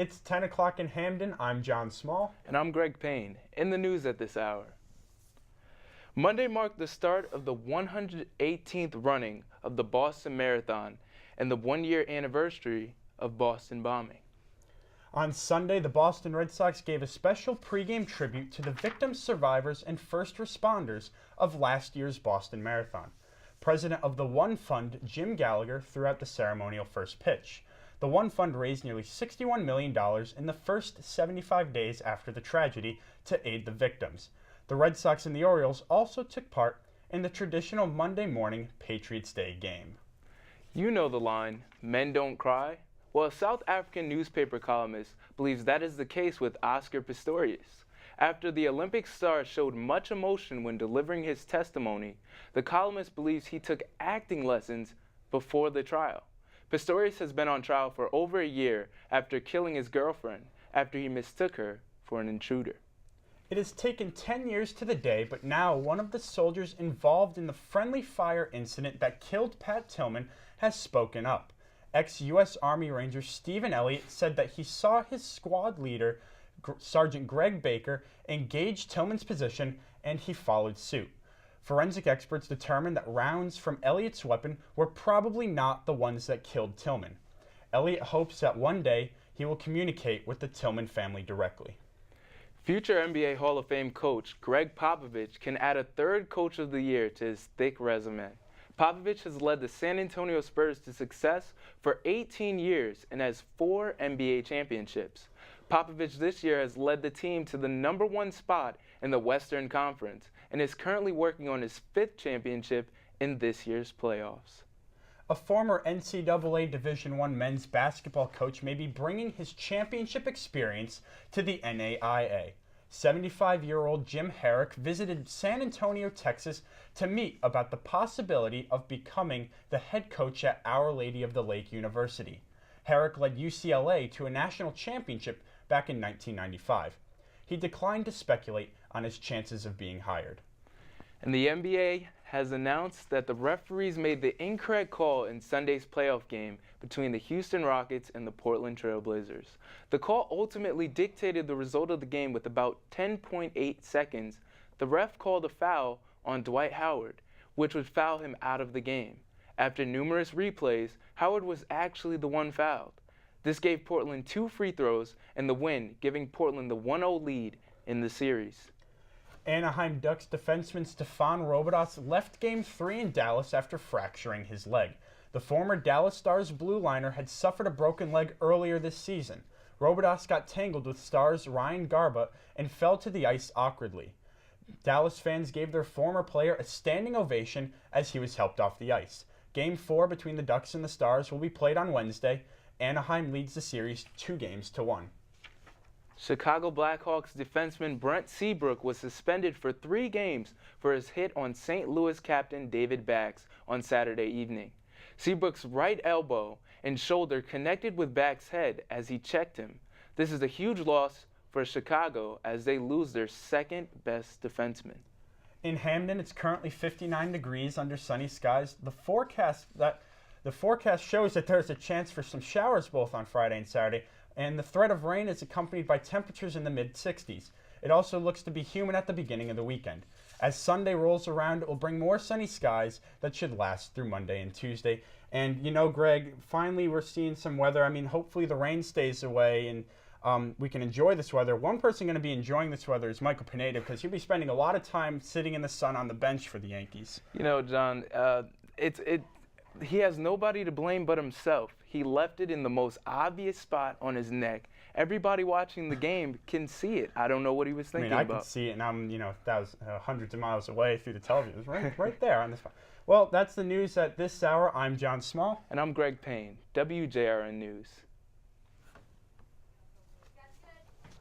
It's 10 o'clock in Hamden. I'm John Small. And I'm Greg Payne. In the news at this hour. Monday marked the start of the 118th running of the Boston Marathon and the one-year anniversary of Boston bombing. On Sunday, the Boston Red Sox gave a special pregame tribute to the victims, survivors, and first responders of last year's Boston Marathon. President of the One Fund, Jim Gallagher, threw out the ceremonial first pitch. The One Fund raised nearly $61 million in the first 75 days after the tragedy to aid the victims. The Red Sox and the Orioles also took part in the traditional Monday morning Patriots Day game. You know the line, men don't cry? Well, a South African newspaper columnist believes that is the case with Oscar Pistorius. After the Olympic star showed much emotion when delivering his testimony, the columnist believes he took acting lessons before the trial. Pistorius has been on trial for over a year after killing his girlfriend after he mistook her for an intruder. It has taken 10 years to the day, but now one of the soldiers involved in the friendly fire incident that killed Pat Tillman has spoken up. Ex-U.S. Army Ranger Stephen Elliott said that he saw his squad leader, Sergeant Greg Baker, engage Tillman's position, and he followed suit. Forensic experts determined that rounds from Elliott's weapon were probably not the ones that killed Tillman. Elliott hopes that one day he will communicate with the Tillman family directly. Future NBA Hall of Fame coach Greg Popovich can add a third Coach of the Year to his thick resume. Popovich has led the San Antonio Spurs to success for 18 years and has 4 NBA championships. Popovich this year has led the team to the #1 spot in the Western Conference and is currently working on his 5th championship in this year's playoffs. A former NCAA Division I men's basketball coach may be bringing his championship experience to the NAIA. 75-year-old Jim Herrick visited San Antonio, Texas to meet about the possibility of becoming the head coach at Our Lady of the Lake University. Herrick led UCLA to a national championship back in 1995. He declined to speculate on his chances of being hired. And the NBA has announced that the referees made the incorrect call in Sunday's playoff game between the Houston Rockets and the Portland Trail Blazers. The call ultimately dictated the result of the game with about 10.8 seconds. The ref called a foul on Dwight Howard, which would foul him out of the game. After numerous replays, Howard was actually the one fouled. This gave Portland 2 free throws and the win, giving Portland the 1-0 lead in the series. Anaheim Ducks defenseman Stefan Robidas left Game 3 in Dallas after fracturing his leg. The former Dallas Stars blue liner had suffered a broken leg earlier this season. Robidas got tangled with Stars Ryan Garba and fell to the ice awkwardly. Dallas fans gave their former player a standing ovation as he was helped off the ice. Game 4 between the Ducks and the Stars will be played on Wednesday. Anaheim leads the series 2-1. Chicago Blackhawks defenseman Brent Seabrook was suspended for 3 games for his hit on St. Louis captain David Bax on Saturday evening. Seabrook's right elbow and shoulder connected with Bax's head as he checked him. This is a huge loss for Chicago as they lose their second best defenseman. In Hamden, it's currently 59 degrees under sunny skies. The forecast shows that there's a chance for some showers both on Friday and Saturday, and the threat of rain is accompanied by temperatures in the mid-60s. It also looks to be humid at the beginning of the weekend. As Sunday rolls around, it will bring more sunny skies that should last through Monday and Tuesday. And you know, Greg, finally we're seeing some weather. I mean, hopefully the rain stays away and we can enjoy this weather. One person going to be enjoying this weather is Michael Pineda, because he'll be spending a lot of time sitting in the sun on the bench for the Yankees. You know, John, he has nobody to blame but himself. He left it in the most obvious spot on his neck. Everybody watching the game can see it. I don't know what he was thinking about. I could see it, and I'm, that was hundreds of miles away through the television. It was right there on the spot. Well, that's the news at this hour. I'm John Small. And I'm Greg Payne, WJRN News.